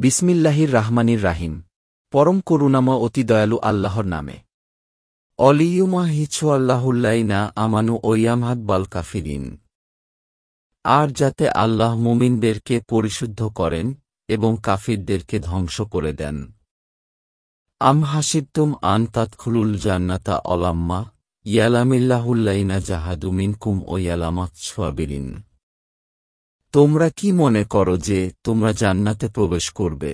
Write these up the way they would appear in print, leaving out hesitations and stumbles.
বিসমিল্লাহির রাহমানির রাহিম। পরম করুণাময় অতি দয়ালু আল্লাহর নামে। অলিয়ুমাহিছু আল্লাহুল্লাইনা আমানু ওয়ামহাদ বাল কাফিরিন। আর যাতে আল্লাহ মুমিনদেরকে পরিশুদ্ধ করেন এবং কাফিরদেরকে ধ্বংস করে দেন। আম হাসিবতুম আন তাদখুলুল জান্নাতা অলাম্মা ইয়ালামিল্লাহুল্লাইনা জাহাদু মিনকুম ও ইয়ালামাত সাবিরিন। তোমরা কি মনে করো যে তোমরা জান্নাতে প্রবেশ করবে,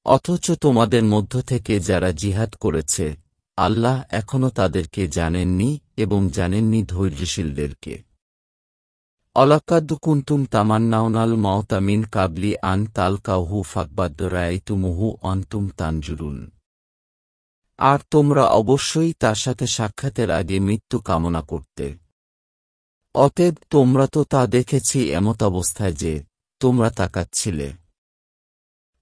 অথচ তোমাদের মধ্য থেকে যারা জিহাদ করেছে আল্লাহ এখনও তাদেরকে জানেননি এবং জানেননি ধৈর্যশীলদেরকে। অলাকাদ কুনতুম তামান্নাউনাল মাউতা মিন কাবলি আন তালকাহু ফাকবাদ রাআইতুমুহু আনতুম তানজুরুন। আর তোমরা অবশ্যই তার সাথে সাক্ষাতের আগে মৃত্যু কামনা করতে। অতএব তোমরা তো তা দেখেছি এমত অবস্থায় যে তোমরা তাকাচ্ছিলে।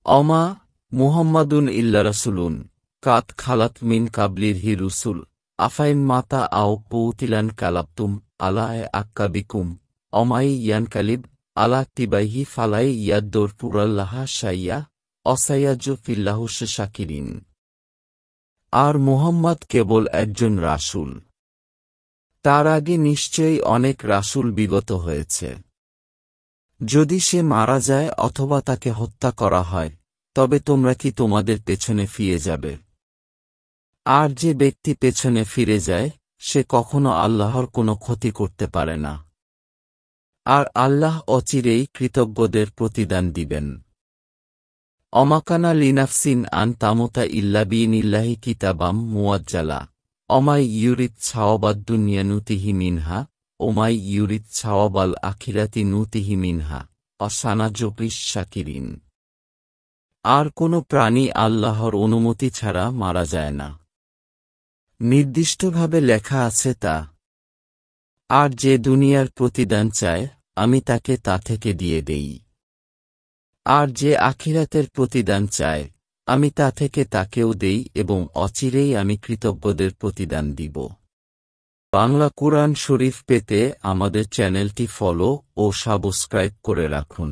অমা মুহাম্মাদুন ইল্লা রাসূলুন কাদ খালাত মিন কাবলির হি রুসুল আফাইন মাতা আও কুতিলান কালাবতুম আলা আক্কাবিকুম অমাই ইয়ানকালিব আলা তিবাইহি ফালাই ইয়াদ্দুর পুরাল্লাহা শাইয়া অসাইয়াজু ফিল্লাহু শাকিরিন। আর মুহাম্মদ কেবল একজন রাসূল, তার আগে নিশ্চয়ই অনেক রাসূল বিগত হয়েছে। যদি সে মারা যায় অথবা তাকে হত্যা করা হয় তবে তোমরা কি তোমাদের পেছনে ফিরে যাবে? আর যে ব্যক্তি পেছনে ফিরে যায় সে কখনো আল্লাহর কোনো ক্ষতি করতে পারে না। আর আল্লাহ অচিরেই কৃতজ্ঞদের প্রতিদান দিবেন। অমাকানা লিনাফসিন আন তামুতা ইল্লা বিইনিল্লাহি কিতাবাম মুআজ্জালা অমাই ইউরিদ সাওয়াবাদ দুনিয়া নুতিহি মিনহা ওমাই ইউরিদ সাওয়াবাল আখিরাতি নুতিহি মিনহা অসানাজুকিস শাকিরিন। আর কোনো প্রাণী আল্লাহর অনুমতি ছাড়া মারা যায় না, নির্দিষ্টভাবে লেখা আছে তা। আর যে দুনিয়ার প্রতিদান চায় আমি তাকে তা থেকে দিয়ে দেই। আর যে আখিরাতের প্রতিদান চায় আমি তা থেকে তাকেও দেই এবং অচিরেই আমি কৃতজ্ঞদের প্রতিদান দিব। বাংলা কুরআন শরীফ পেতে আমাদের চ্যানেলটি ফলো ও সাবস্ক্রাইব করে রাখুন।